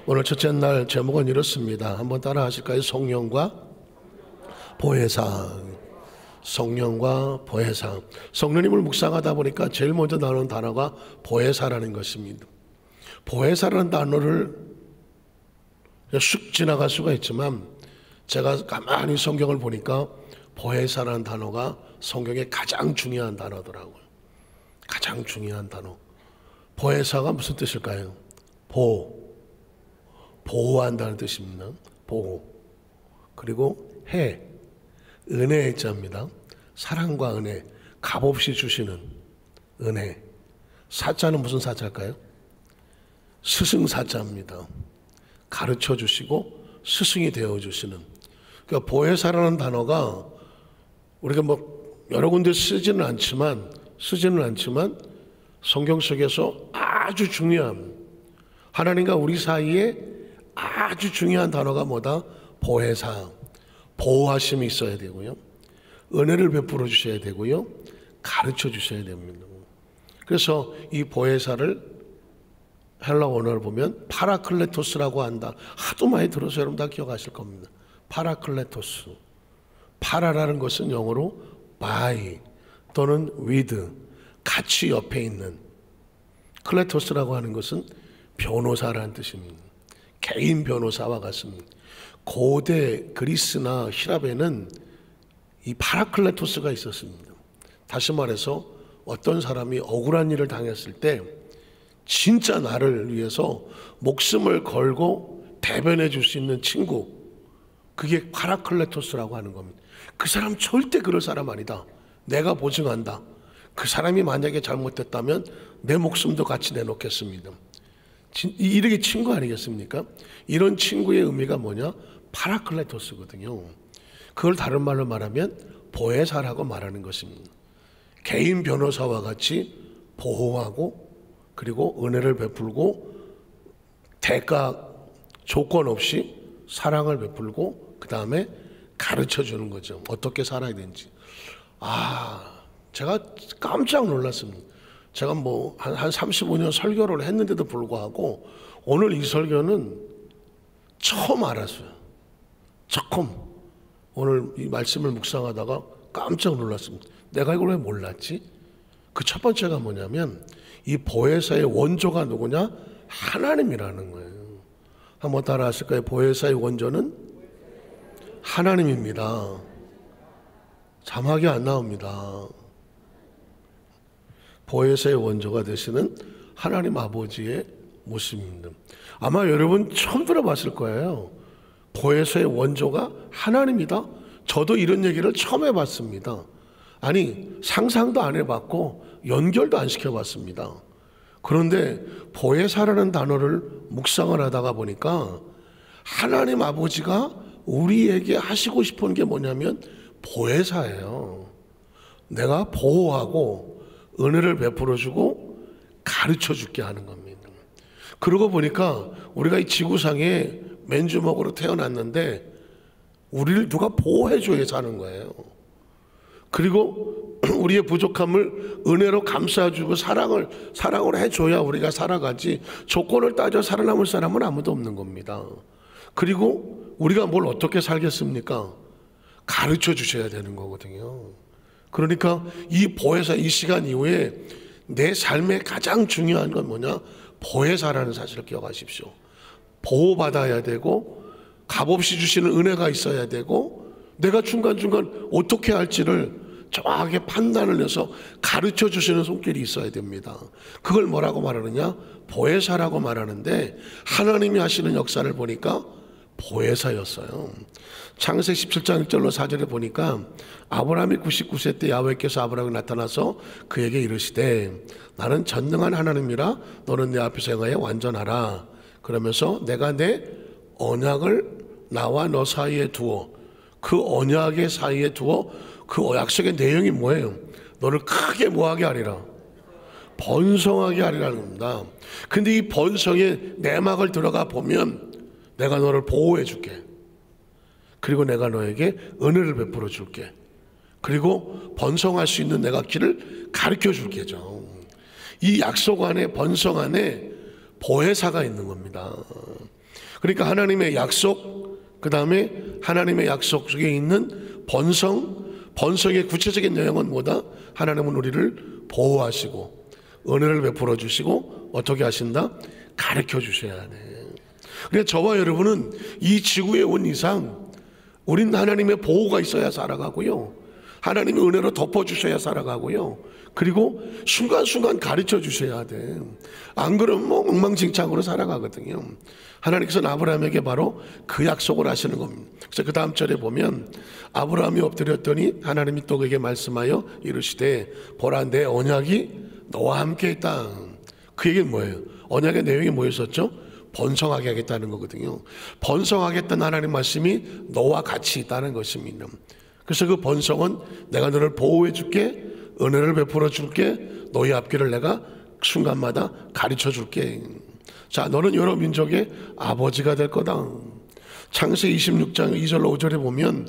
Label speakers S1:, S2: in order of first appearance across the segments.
S1: 오늘 첫째 날 제목은 이렇습니다. 한번 따라 하실까요? 성령과 보혜사. 성령과 보혜사. 성령님을 묵상하다 보니까 제일 먼저 나오는 단어가 보혜사라는 것입니다. 보혜사라는 단어를 쑥 지나갈 수가 있지만 제가 가만히 성경을 보니까 보혜사라는 단어가 성경의 가장 중요한 단어더라고요. 가장 중요한 단어. 보혜사가 무슨 뜻일까요? 보호한다는 뜻입니다. 보호. 그리고 해, 은혜의 자입니다. 사랑과 은혜, 값없이 주시는 은혜. 사자는 무슨 사자일까요? 스승사자입니다. 가르쳐 주시고 스승이 되어 주시는. 그러니까 보혜사라는 단어가 우리가 여러 군데 쓰지는 않지만 성경 속에서 아주 중요한, 하나님과 우리 사이에 아주 중요한 단어가 뭐다? 보혜사. 보호하심이 있어야 되고요, 은혜를 베풀어 주셔야 되고요, 가르쳐 주셔야 됩니다. 그래서 이 보혜사를 헬라 원어를 보면 파라클레토스라고 한다. 하도 많이 들어서 여러분 다 기억하실 겁니다. 파라클레토스. 파라라는 것은 영어로 by 또는 with, 같이 옆에 있는. 클레토스라고 하는 것은 변호사라는 뜻입니다. 개인 변호사와 같습니다. 고대 그리스나 히랍에는 이 파라클레토스가 있었습니다. 다시 말해서 어떤 사람이 억울한 일을 당했을 때 진짜 나를 위해서 목숨을 걸고 대변해 줄 수 있는 친구, 그게 파라클레토스라고 하는 겁니다. 그 사람 절대 그럴 사람 아니다. 내가 보증한다. 그 사람이 만약에 잘못됐다면 내 목숨도 같이 내놓겠습니다. 이렇게 친구 아니겠습니까? 이런 친구의 의미가 뭐냐? 파라클레토스거든요. 그걸 다른 말로 말하면 보혜사라고 말하는 것입니다. 개인 변호사와 같이 보호하고, 그리고 은혜를 베풀고, 대가 조건 없이 사랑을 베풀고, 그 다음에 가르쳐 주는 거죠. 어떻게 살아야 되는지. 제가 깜짝 놀랐습니다. 제가 한 35년 설교를 했는데도 불구하고 오늘 이 설교는 처음 알았어요. 처음. 오늘 이 말씀을 묵상하다가 깜짝 놀랐습니다. 내가 이걸 왜 몰랐지? 그 첫 번째가 뭐냐면 이 보혜사의 원조가 누구냐? 하나님이라는 거예요. 한번 따라 하실까요? 보혜사의 원조는 하나님입니다. 자막이 안 나옵니다. 보혜사의 원조가 되시는 하나님 아버지의 모습입니다. 아마 여러분 처음 들어봤을 거예요. 보혜사의 원조가 하나님이다? 저도 이런 얘기를 처음 해봤습니다. 아니, 상상도 안 해봤고 연결도 안 시켜봤습니다. 그런데 보혜사라는 단어를 묵상을 하다가 보니까 하나님 아버지가 우리에게 하시고 싶은 게 뭐냐면 보혜사예요. 내가 보호하고 은혜를 베풀어주고 가르쳐줄게 하는 겁니다. 그러고 보니까 우리가 이 지구상에 맨주먹으로 태어났는데 우리를 누가 보호해줘야 사는 거예요. 그리고 우리의 부족함을 은혜로 감싸주고 사랑을 해줘야 우리가 살아가지, 조건을 따져 살아남을 사람은 아무도 없는 겁니다. 그리고 우리가 뭘 어떻게 살겠습니까? 가르쳐 주셔야 되는 거거든요. 그러니까 이 보혜사, 이 시간 이후에 내 삶에 가장 중요한 건 뭐냐? 보혜사라는 사실을 기억하십시오. 보호받아야 되고 값없이 주시는 은혜가 있어야 되고 내가 중간중간 어떻게 할지를 정확하게 판단을 해서 가르쳐 주시는 손길이 있어야 됩니다. 그걸 뭐라고 말하느냐? 보혜사라고 말하는데 하나님이 하시는 역사를 보니까 보혜사였어요. 창세기 17장 1절로 4절에 보니까 아브라함이 99세 때 야훼께서 아브라함에게 나타나서 그에게 이르시되 나는 전능한 하나님이라 너는 내 앞에서 행하여 완전하라. 그러면서 내가 내 언약을 나와 너 사이에 두어, 그 언약의 사이에 두어, 그 약속의 내용이 뭐예요? 너를 크게 뭐하게 하리라? 번성하게 하리라는 겁니다. 근데 이 번성의 내막을 들어가 보면 내가 너를 보호해 줄게. 그리고 내가 너에게 은혜를 베풀어 줄게. 그리고 번성할 수 있는 내가 길을 가르쳐 줄게죠. 이 약속 안에, 번성 안에 보혜사가 있는 겁니다. 그러니까 하나님의 약속, 그 다음에 하나님의 약속 속에 있는 번성의 구체적인 내용은 뭐다? 하나님은 우리를 보호하시고 은혜를 베풀어 주시고 어떻게 하신다? 가르쳐 주셔야 돼. 그래서 저와 여러분은 이 지구에 온 이상 우린 하나님의 보호가 있어야 살아가고요, 하나님의 은혜로 덮어주셔야 살아가고요, 그리고 순간순간 가르쳐 주셔야 돼. 안 그러면 뭐 엉망진창으로 살아가거든요. 하나님께서는 아브라함에게 바로 그 약속을 하시는 겁니다. 그래서 그 다음 절에 보면 아브라함이 엎드렸더니 하나님이 또 그에게 말씀하여 이르시되 보라 내 언약이 너와 함께 있다. 그 얘기는 뭐예요? 언약의 내용이 뭐였었죠? 번성하게 하겠다는 거거든요. 번성하겠다는 하나님 말씀이 너와 같이 있다는 것입니다. 그래서 그 번성은 내가 너를 보호해 줄게, 은혜를 베풀어 줄게, 너희 앞길을 내가 순간마다 가르쳐 줄게. 자, 너는 여러 민족의 아버지가 될 거다. 창세기 26장 2절로 5절에 보면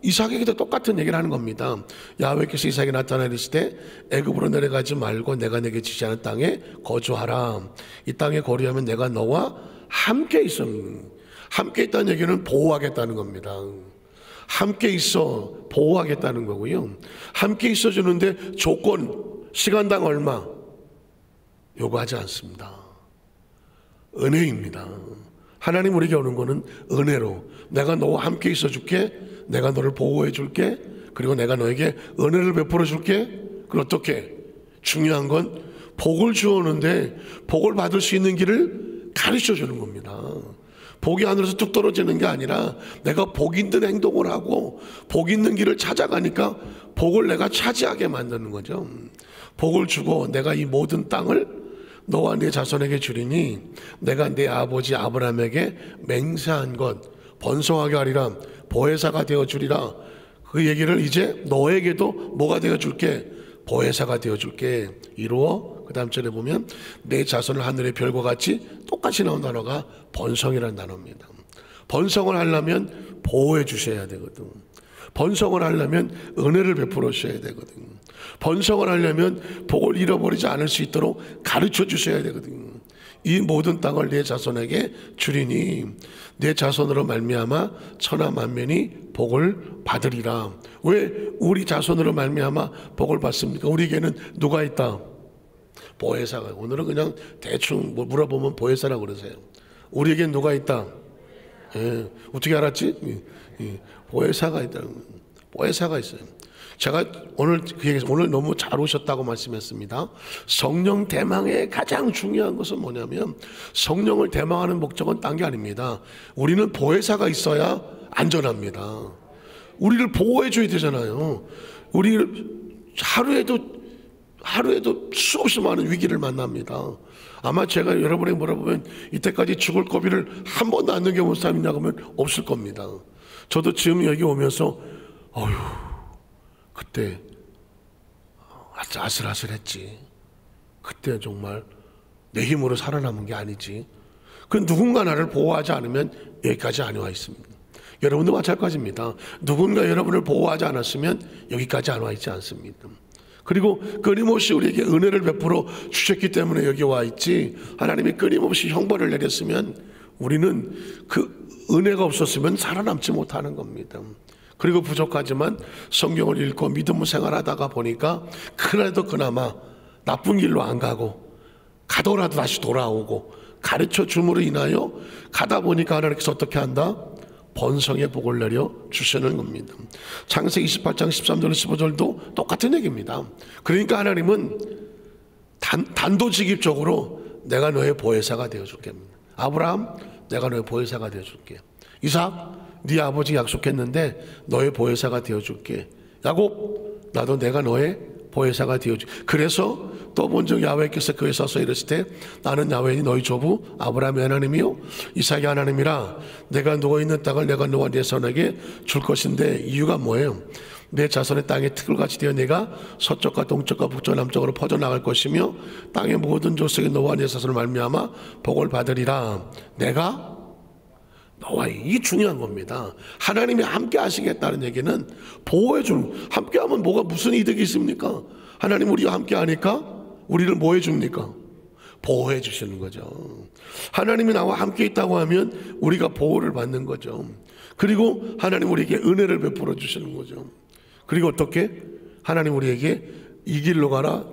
S1: 이삭에게도 똑같은 얘기를 하는 겁니다. 야훼께서 이삭에게 나타나 이르시되 애굽으로 내려가지 말고 내가 내게 지시하는 땅에 거주하라. 이 땅에 거류하면 내가 너와 함께 있어. 함께 있다는 얘기는 보호하겠다는 겁니다. 함께 있어 보호하겠다는 거고요. 함께 있어 주는데 조건, 시간당 얼마 요구하지 않습니다. 은혜입니다. 하나님 우리에게 오는 거는 은혜로, 내가 너와 함께 있어 줄게, 내가 너를 보호해 줄게, 그리고 내가 너에게 은혜를 베풀어 줄게. 그리고 어떻게? 중요한 건 복을 주었는데 복을 받을 수 있는 길을 가르쳐 주는 겁니다. 복이 하늘에서 뚝 떨어지는 게 아니라 내가 복 있는 행동을 하고 복 있는 길을 찾아가니까 복을 내가 차지하게 만드는 거죠. 복을 주고 내가 이 모든 땅을 너와 네 자손에게 주리니 내가 네 아버지 아브라함에게 맹세한 것 번성하게 하리라, 보혜사가 되어 주리라. 그 얘기를 이제 너에게도 뭐가 되어 줄게? 보혜사가 되어 줄게. 이루어. 그 다음 절에 보면 내 자손을 하늘의 별과 같이 똑같이 나온 단어가 번성이라는 단어입니다. 번성을 하려면 보호해 주셔야 되거든. 번성을 하려면 은혜를 베풀어 주셔야 되거든. 번성을 하려면 복을 잃어버리지 않을 수 있도록 가르쳐 주셔야 되거든. 이 모든 땅을 내 자손에게 주리니 내 자손으로 말미암아 천하 만민이 복을 받으리라. 왜 우리 자손으로 말미암아 복을 받습니까? 우리에게는 누가 있다? 보혜사가. 오늘은 그냥 대충 뭐 물어보면 보혜사라고 그러세요. 우리에겐 누가 있다? 예, 어떻게 알았지? 보혜사가 있다. 보혜사가 있어요. 제가 오늘 너무 잘 오셨다고 말씀했습니다. 성령 대망의 가장 중요한 것은 뭐냐면 성령을 대망하는 목적은 딴 게 아닙니다. 우리는 보혜사가 있어야 안전합니다. 우리를 보호해 줘야 되잖아요. 우리를 하루에도 수없이 많은 위기를 만납니다. 아마 제가 여러분에게 물어보면 이때까지 죽을 고비를 한 번도 안 넘겨본 사람 있냐고 하면 없을 겁니다. 저도 지금 여기 오면서 그때 아슬아슬했지. 그때 정말 내 힘으로 살아남은 게 아니지. 그 누군가 나를 보호하지 않으면 여기까지 안 와 있습니다. 여러분도 마찬가지입니다. 누군가 여러분을 보호하지 않았으면 여기까지 안 와 있지 않습니다. 그리고 끊임없이 우리에게 은혜를 베풀어 주셨기 때문에 여기 와 있지, 하나님이 끊임없이 형벌을 내렸으면 우리는 그 은혜가 없었으면 살아남지 못하는 겁니다. 그리고 부족하지만 성경을 읽고 믿음 생활하다가 보니까 그래도 그나마 나쁜 길로 안 가더라도 다시 돌아오고 가르쳐 줌으로 인하여 가다 보니까 하나님께서 어떻게 한다? 번성의 복을 내려 주시는 겁니다. 창세기 28장 13절 15절도 똑같은 얘기입니다. 그러니까 하나님은 단도직입적으로 내가 너의 보혜사가 되어줄게. 아브라함, 내가 너의 보혜사가 되어줄게. 이삭, 네 아버지 약속했는데 너의 보혜사가 되어줄게. 야곱, 나도 내가 너의 보혜사가 되어줄게. 그래서 또 먼저 야훼께서 그에 서서 이르시되 나는 야훼니 너희 조부 아브라함의 하나님이요 이삭의 하나님이라. 내가 누워있는 땅을 내가 너와 네 자손에게 줄 것인데 이유가 뭐예요? 내 자손의 땅에 티끌같이 되어 내가 서쪽과 동쪽과 북쪽 남쪽으로 퍼져나갈 것이며 땅의 모든 족속이 너와 네 자손을 말미암아 복을 받으리라. 내가 너와, 이게 중요한 겁니다. 하나님이 함께 하시겠다는 얘기는 보호해주는, 함께하면 무슨 이득이 있습니까? 하나님 우리와 함께 하니까 우리를 뭐 해줍니까? 보호해 주시는 거죠. 하나님이 나와 함께 있다고 하면 우리가 보호를 받는 거죠. 그리고 하나님 우리에게 은혜를 베풀어 주시는 거죠. 그리고 어떻게? 하나님 우리에게 이 길로 가라,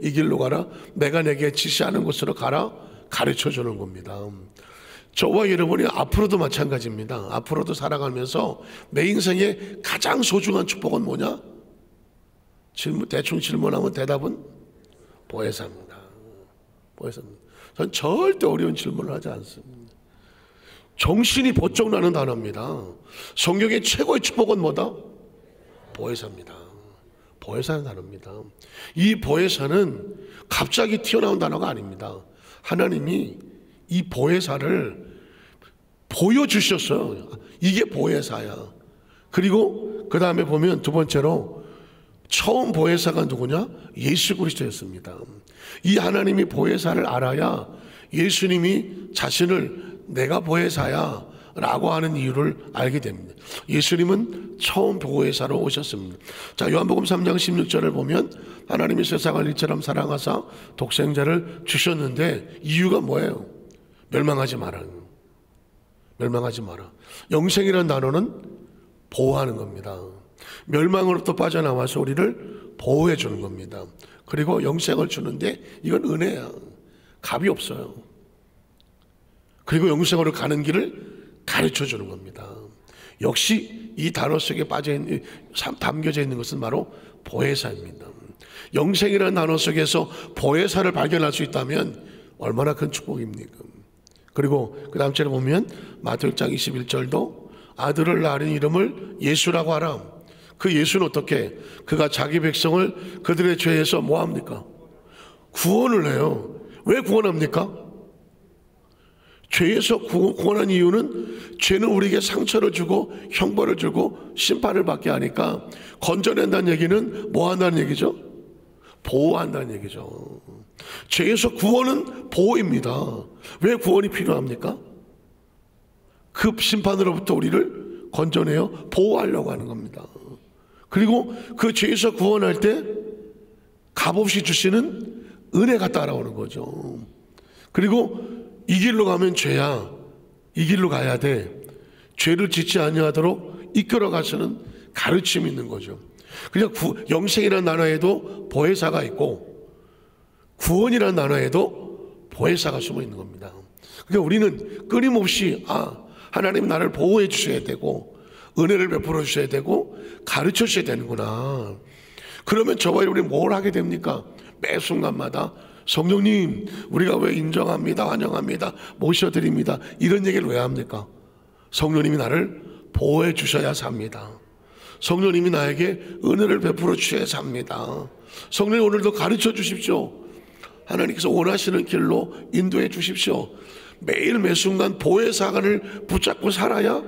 S1: 이 길로 가라, 내가 내게 지시하는 곳으로 가라 가르쳐 주는 겁니다. 저와 여러분이 앞으로도 마찬가지입니다. 앞으로도 살아가면서 내 인생의 가장 소중한 축복은 뭐냐? 대충 질문하면 대답은 보혜사입니다. 보혜사입니다. 전 절대 어려운 질문을 하지 않습니다. 정신이 번쩍 나는 단어입니다. 성경의 최고의 축복은 뭐다? 보혜사입니다. 보혜사는 단어입니다. 이 보혜사는 갑자기 튀어나온 단어가 아닙니다. 하나님이 이 보혜사를 보여주셨어요. 이게 보혜사야. 그리고 그 다음에 보면 두 번째로 처음 보혜사가 누구냐? 예수 그리스도였습니다. 이 하나님이 보혜사를 알아야 예수님이 자신을 내가 보혜사야 라고 하는 이유를 알게 됩니다. 예수님은 처음 보혜사로 오셨습니다. 자, 요한복음 3장 16절을 보면 하나님이 세상을 이처럼 사랑하사 독생자를 주셨는데 이유가 뭐예요? 멸망하지 마라. 멸망하지 마라. 영생이라는 단어는 보호하는 겁니다. 멸망으로부터 빠져나와서 우리를 보호해 주는 겁니다. 그리고 영생을 주는데 이건 은혜야. 값이 없어요. 그리고 영생으로 가는 길을 가르쳐 주는 겁니다. 역시 이 단어 속에 담겨져 있는 것은 바로 보혜사입니다. 영생이라는 단어 속에서 보혜사를 발견할 수 있다면 얼마나 큰 축복입니까? 그리고 그 다음 절에 보면 마태복음 6장 21절도 아들을 낳은 이름을 예수라고 하라. 그 예수는 어떻게? 그가 자기 백성을 그들의 죄에서 뭐합니까? 구원을 해요. 왜 구원합니까? 죄에서 구원한 이유는 죄는 우리에게 상처를 주고 형벌을 주고 심판을 받게 하니까 건져낸다는 얘기는 뭐 한다는 얘기죠? 보호한다는 얘기죠. 죄에서 구원은 보호입니다. 왜 구원이 필요합니까? 그 심판으로부터 우리를 건져내어 보호하려고 하는 겁니다. 그리고 그 죄에서 구원할 때 값없이 주시는 은혜가 따라오는 거죠. 그리고 이 길로 가면 죄야. 이 길로 가야 돼. 죄를 짓지 아니하도록 이끌어 가시는 가르침이 있는 거죠. 그냥 영생이라는 단어에도 보혜사가 있고 구원이라는 단어에도 보혜사가 숨어 있는 겁니다. 그러니까 우리는 끊임없이 하나님 나를 보호해 주셔야 되고 은혜를 베풀어 주셔야 되고 가르쳐 주셔야 되는구나. 그러면 저와 여러분이 뭘 하게 됩니까? 매 순간마다 성령님 우리가 왜 인정합니다, 환영합니다, 모셔드립니다 이런 얘기를 왜 합니까? 성령님이 나를 보호해 주셔야 삽니다. 성령님이 나에게 은혜를 베풀어 주셔야 삽니다. 성령님 오늘도 가르쳐 주십시오. 하나님께서 원하시는 길로 인도해 주십시오. 매일 매 순간 보혜사를 붙잡고 살아야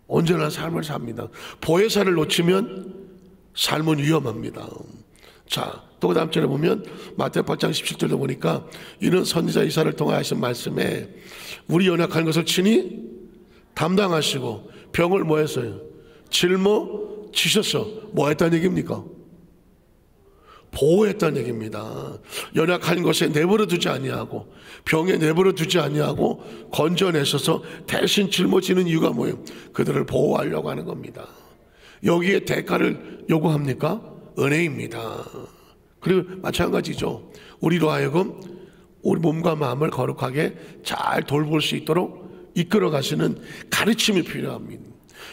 S1: 언제나 삶을 삽니다. 보혜사를 놓치면 삶은 위험합니다. 자, 또 그 다음 절에 보면 마태복음 8장 17절도 보니까 이는 선지자 이사야를 통하여 하신 말씀에 우리 연약한 것을 친히 담당하시고 병을 뭐 했어요? 짊어지셨어. 뭐 했다는 얘기입니까? 보호했다는 얘기입니다. 연약한 것에 내버려 두지 아니하고 병에 내버려 두지 아니하고 건져내셔서 대신 짊어지는 이유가 뭐예요? 그들을 보호하려고 하는 겁니다. 여기에 대가를 요구합니까? 은혜입니다. 그리고 마찬가지죠. 우리로 하여금 우리 몸과 마음을 거룩하게 잘 돌볼 수 있도록 이끌어 가시는 가르침이 필요합니다.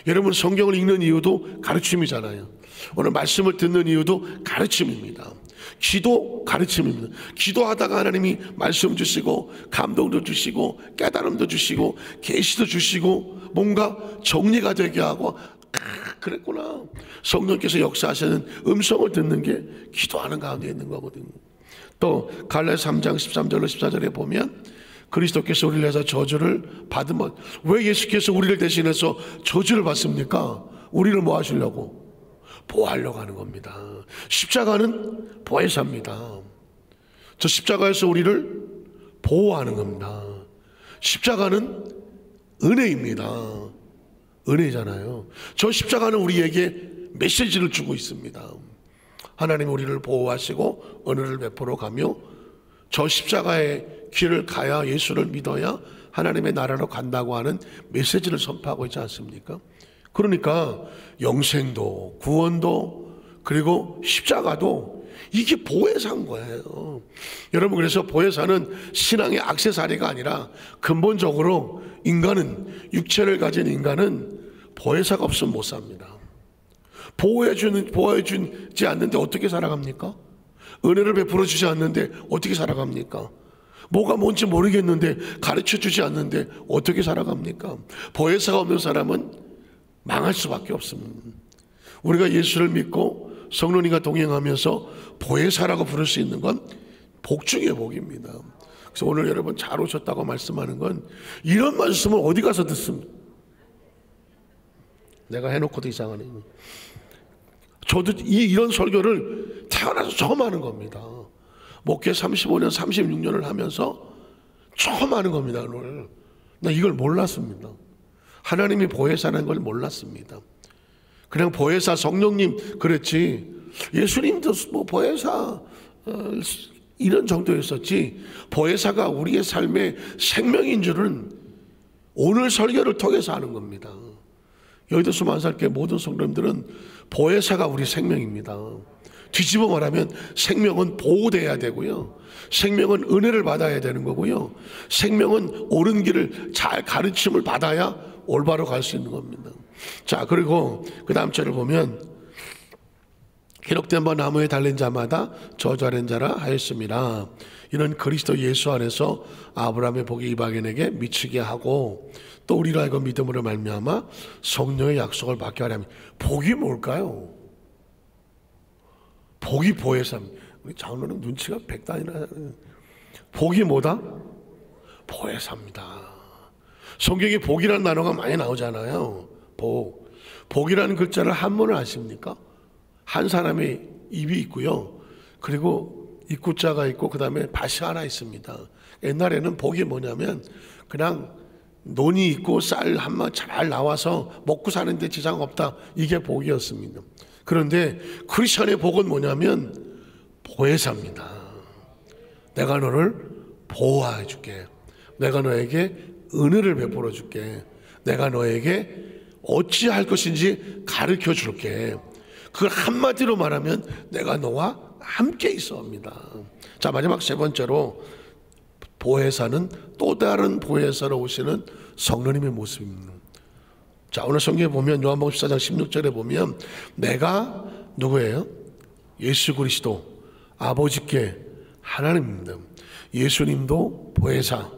S1: 여러분 성경을 읽는 이유도 가르침이잖아요. 오늘 말씀을 듣는 이유도 가르침입니다. 기도 가르침입니다. 기도하다가 하나님이 말씀 주시고 감동도 주시고 깨달음도 주시고 계시도 주시고 뭔가 정리가 되게 하고 그랬구나. 성령께서 역사하시는 음성을 듣는 게 기도하는 가운데 있는 거거든요. 또 갈라디아 3장 13절로 14절에 보면 그리스도께서 우리를 위해서 저주를 받으면 왜 예수께서 우리를 대신해서 저주를 받습니까? 우리를 뭐 하시려고? 보호하려고 하는 겁니다. 십자가는 보혜사입니다. 저 십자가에서 우리를 보호하는 겁니다. 십자가는 은혜입니다. 은혜잖아요. 저 십자가는 우리에게 메시지를 주고 있습니다. 하나님 우리를 보호하시고 은혜를 베풀어 가며 저 십자가의 길을 가야, 예수를 믿어야 하나님의 나라로 간다고 하는 메시지를 선포하고 있지 않습니까? 그러니까 영생도 구원도 그리고 십자가도 이게 보혜사인 거예요. 여러분, 그래서 보혜사는 신앙의 액세서리가 아니라 근본적으로 인간은, 육체를 가진 인간은 보혜사가 없으면 못 삽니다. 보호해주지 않는데 어떻게 살아갑니까? 은혜를 베풀어 주지 않는데 어떻게 살아갑니까? 뭐가 뭔지 모르겠는데 가르쳐 주지 않는데 어떻게 살아갑니까? 보혜사가 없는 사람은 망할 수밖에 없습니다. 우리가 예수를 믿고 성령님과 동행하면서 보혜사라고 부를 수 있는 건 복 중의 복입니다. 그래서 오늘 여러분 잘 오셨다고 말씀하는 건, 이런 말씀을 어디 가서 듣습니까? 내가 해놓고도 이상하네. 저도 이런 설교를 태어나서 처음 하는 겁니다. 목회 35년, 36년을 하면서 처음 하는 겁니다. 오늘 나 이걸 몰랐습니다. 하나님이 보혜사라는 걸 몰랐습니다. 그냥 보혜사 성령님 그랬지, 예수님도 뭐 보혜사 이런 정도였었지, 보혜사가 우리의 삶의 생명인 줄은 오늘 설교를 통해서 아는 겁니다. 여의도 수만살교회 모든 성도님들은 보혜사가 우리 생명입니다. 뒤집어 말하면 생명은 보호돼야 되고요, 생명은 은혜를 받아야 되는 거고요, 생명은 옳은 길을 잘 가르침을 받아야 올바로 갈 수 있는 겁니다. 자, 그리고 그 다음 절을 보면, 기록된 바 나무에 달린 자마다 저주하는 자라 하였습니다. 이는 그리스도 예수 안에서 아브라함의 복이 이방인에게 미치게 하고, 또 우리로 하여금 믿음으로 말미암아 성령의 약속을 받게 하려 합니다. 복이 뭘까요? 복이 보혜사입니다. 우리 장로는 눈치가 백단이나. 복이 뭐다? 보혜사입니다. 성경에 복이라는 단어가 많이 나오잖아요. 복이라는 글자를 한문을 아십니까? 한 사람의 입이 있고요, 그리고 입구자가 있고 그 다음에 밭이 하나 있습니다. 옛날에는 복이 뭐냐면 그냥 논이 있고 쌀 한 마 잘 나와서 먹고 사는데 지장 없다, 이게 복이었습니다. 그런데 크리스천의 복은 뭐냐면 보혜사입니다. 내가 너를 보호해 줄게, 내가 너에게 은혜를 베풀어 줄게, 내가 너에게 어찌할 것인지 가르쳐 줄게. 그걸 한마디로 말하면 내가 너와 함께 있어옵니다. 자, 마지막 세 번째로, 보혜사는 또 다른 보혜사로 오시는 성령님의 모습입니다. 자, 오늘 성경에 보면 요한복음 14장 16절에 보면, 내가 누구예요? 예수 그리스도, 아버지께 하나님입니다. 예수님도 보혜사,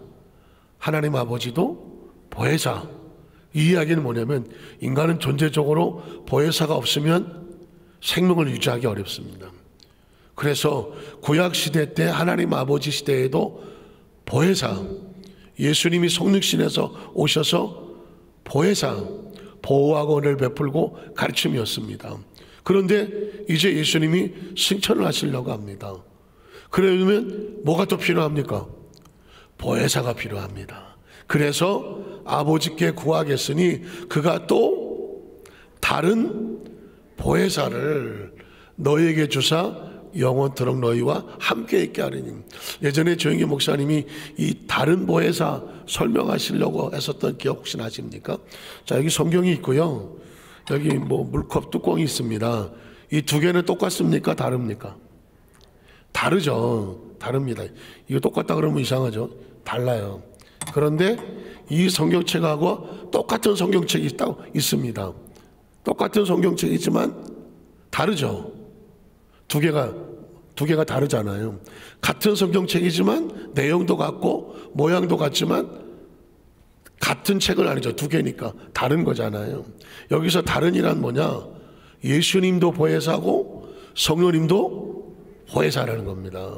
S1: 하나님 아버지도 보혜사. 이 이야기는 뭐냐면, 인간은 존재적으로 보혜사가 없으면 생명을 유지하기 어렵습니다. 그래서 구약시대 때, 하나님 아버지 시대에도 보혜사, 예수님이 성육신에서 오셔서 보혜사, 보호하고 은혜를 베풀고 가르침이었습니다. 그런데 이제 예수님이 승천을 하시려고 합니다. 그러면 뭐가 또 필요합니까? 보혜사가 필요합니다. 그래서 아버지께 구하겠으니 그가 또 다른 보혜사를 너희에게 주사 영원토록 너희와 함께 있게 하리니. 예전에 조영기 목사님이 이 다른 보혜사 설명하시려고 했었던 기억 혹시 나십니까? 자, 여기 성경이 있고요, 여기 뭐 물컵 뚜껑이 있습니다. 이 두 개는 똑같습니까? 다릅니까? 다르죠. 다릅니다. 이거 똑같다 그러면 이상하죠. 달라요. 그런데 이 성경책하고 똑같은 성경책이 있습니다. 똑같은 성경책이지만 다르죠. 두 개가 다르잖아요. 같은 성경책이지만 내용도 같고 모양도 같지만 같은 책은 아니죠. 두 개니까 다른 거잖아요. 여기서 다른이란 뭐냐? 예수님도 보혜사고 성령님도 보혜사라는 겁니다.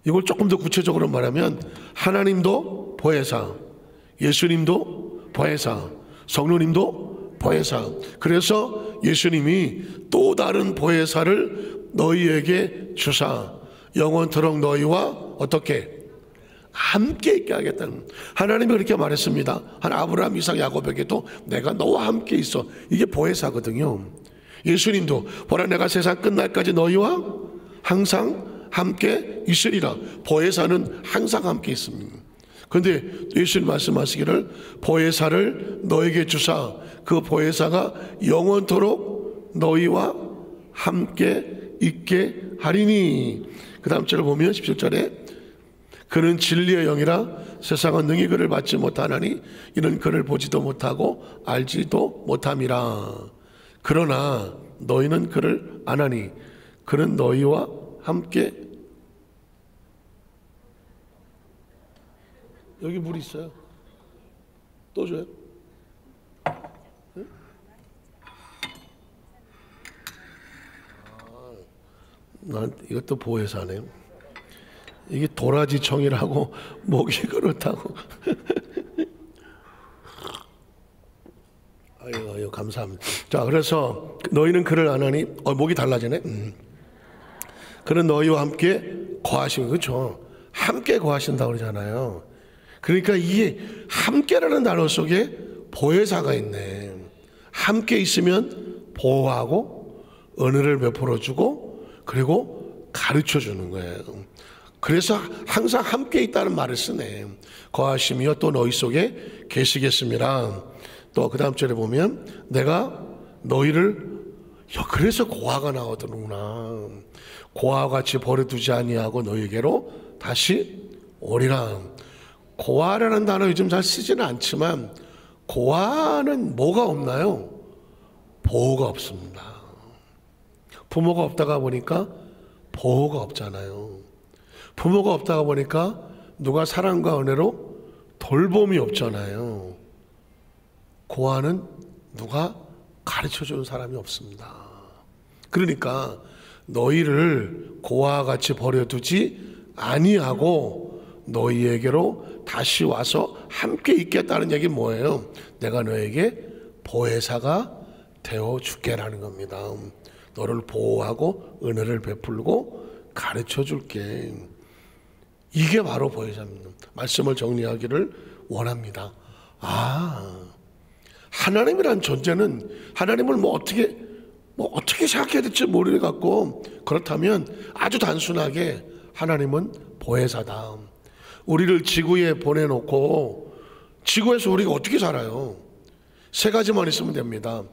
S1: 이걸 조금 더 구체적으로 말하면, 하나님도 보혜사, 예수님도 보혜사, 성령님도 보혜사. 그래서 예수님이 또 다른 보혜사를 너희에게 주사 영원토록 너희와 어떻게 함께 있게 하겠다는, 하나님이 그렇게 말했습니다. 한 아브라함, 이삭, 야곱에게도 내가 너와 함께 있어. 이게 보혜사거든요. 예수님도 보라, 내가 세상 끝날까지 너희와 항상 함께 있으리라. 보혜사는 항상 함께 있습니다. 그런데 예수님 말씀하시기를 보혜사를 너에게 주사 그 보혜사가 영원토록 너희와 함께 있게 하리니. 그 다음 절을 보면 17절에 그는 진리의 영이라 세상은 능히 그를 받지 못하나니 이는 그를 보지도 못하고 알지도 못함이라. 그러나 너희는 그를 아나니 그는 너희와 함께. 여기 물 있어요. 또 줘요? 응? 난 이것도 보혜사네요. 이게 도라지청이라고 목이 그렇다고. 아유 감사합니다. 자, 그래서 너희는 그를 아나니 목이 달라지네. 그는 너희와 함께 거하시고, 그렇죠? 함께 거하신다고 그러잖아요. 그러니까 이게 함께라는 단어 속에 보혜사가 있네. 함께 있으면 보호하고 은혜를 베풀어주고 그리고 가르쳐주는 거예요. 그래서 항상 함께 있다는 말을 쓰네. 거하시며 또 너희 속에 계시겠습니다. 또 그 다음 절에 보면 내가 너희를, 그래서 고아가 나오더구나. 고아와 같이 버려두지 아니하고 너희에게로 다시 오리라. 고아라는 단어 요즘 잘 쓰지는 않지만 고아는 뭐가 없나요? 보호가 없습니다. 부모가 없다가 보니까 보호가 없잖아요. 부모가 없다가 보니까 누가 사랑과 은혜로 돌봄이 없잖아요. 고아는 누가 가르쳐주는 사람이 없습니다. 그러니까 너희를 고아와 같이 버려두지 아니하고 너희에게로 다시 와서 함께 있겠다는 얘기는 뭐예요? 내가 너에게 보혜사가 되어줄게라는 겁니다. 너를 보호하고 은혜를 베풀고 가르쳐줄게. 이게 바로 보혜사입니다. 말씀을 정리하기를 원합니다. 하나님이란 존재는 하나님을 어떻게 생각해야 될지 모르겠고, 그렇다면 아주 단순하게 하나님은 보혜사다. 우리를 지구에 보내놓고 지구에서 우리가 어떻게 살아요? 세 가지만 있으면 됩니다.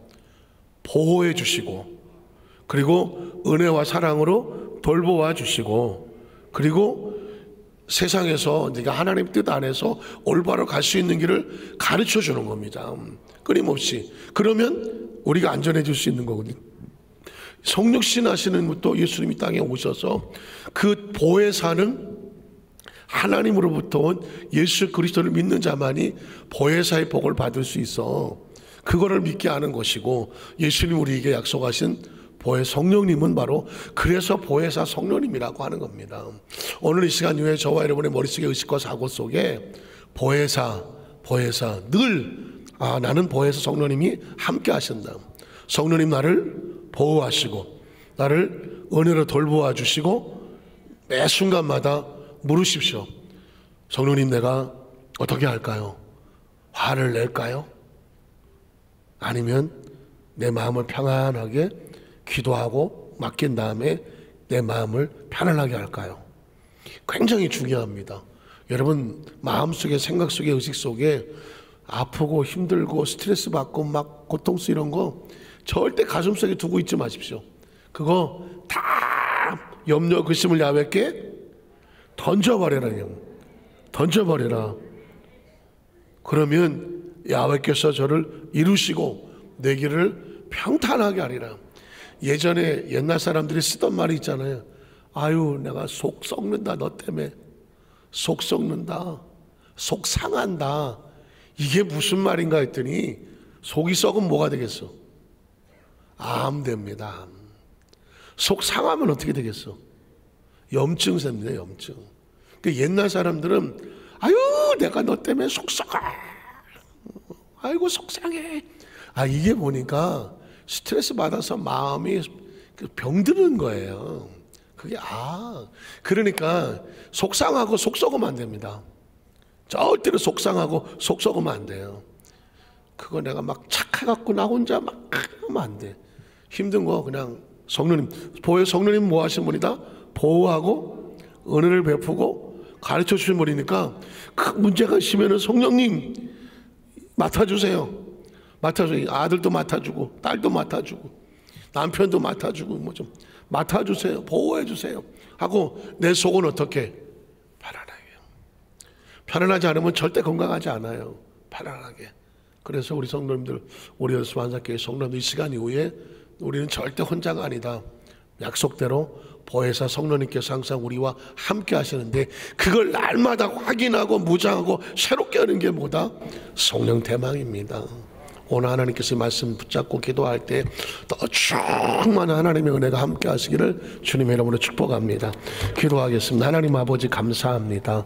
S1: 보호해 주시고, 그리고 은혜와 사랑으로 돌보아 주시고, 그리고 세상에서 네가 하나님 뜻 안에서 올바로 갈 수 있는 길을 가르쳐 주는 겁니다. 끊임없이. 그러면 우리가 안전해질 수 있는 거거든요. 성육신 하시는 분도 예수님이 땅에 오셔서 그 보혜사는 하나님으로부터 온 예수 그리스도를 믿는 자만이 보혜사의 복을 받을 수 있어. 그거를 믿게 하는 것이고, 예수님 우리에게 약속하신 성령님은 바로 그래서 보혜사 성령님이라고 하는 겁니다. 오늘 이 시간 이후에 저와 여러분의 머릿속의 의식과 사고 속에 보혜사 늘 나는 보혜사 성령님이 함께 하신다. 성령님 나를 보호하시고 나를 은혜로 돌보아 주시고 매 순간마다 물으십시오. 성령님, 내가 어떻게 할까요? 화를 낼까요? 아니면 내 마음을 평안하게 기도하고 맡긴 다음에 내 마음을 편안하게 할까요? 굉장히 중요합니다. 여러분 마음속에, 생각 속에, 의식 속에 아프고 힘들고 스트레스 받고 막 고통스 이런 거 절대 가슴속에 두고 있지 마십시오. 그거 다 염려 근심을 야외께 던져버려라. 그냥 던져버려라. 그러면 야외께서 저를 이루시고 내 길을 평탄하게 하리라. 예전에 옛날 사람들이 쓰던 말이 있잖아요. 아유, 내가 속 썩는다. 너 때문에 속 썩는다. 속 상한다. 이게 무슨 말인가 했더니 속이 썩으면 뭐가 되겠어? 암 됩니다. 속 상하면 어떻게 되겠어? 염증 생깁니다. 염증. 그러니까 옛날 사람들은 아유, 내가 너 때문에 속 썩어. 아이고 속상해. 이게 보니까 스트레스 받아서 마음이 병드는 거예요. 그게 그러니까 속상하고 속 썩으면 안 됩니다. 절대로 속상하고 속 썩으면 안 돼요. 그거 내가 막 착해갖고 나 혼자 막 하면 안 돼. 힘든 거 그냥 성령님 뭐 하신 분이다? 보호하고 은혜를 베푸고 가르쳐 주신 분이니까 큰 문제가 있으면 성령님 맡아주세요. 맡아주세요. 아들도 맡아주고 딸도 맡아주고 남편도 맡아주고 뭐 좀 맡아주세요. 보호해주세요 하고 내 속은 어떻게? 편안하게. 편안하지 않으면 절대 건강하지 않아요. 편안하게. 그래서 우리 성도님들, 우리 연수만사교회 성도님들 이 시간 이후에 우리는 절대 혼자가 아니다. 약속대로 보혜사 성령님께서 항상 우리와 함께 하시는데 그걸 날마다 확인하고 무장하고 새롭게 하는 게 뭐다? 성령 대망입니다. 오늘 하나님께서 말씀 붙잡고 기도할 때 더 충만한 하나님의 은혜가 함께 하시기를 주님의 이름으로 축복합니다. 기도하겠습니다. 하나님 아버지 감사합니다.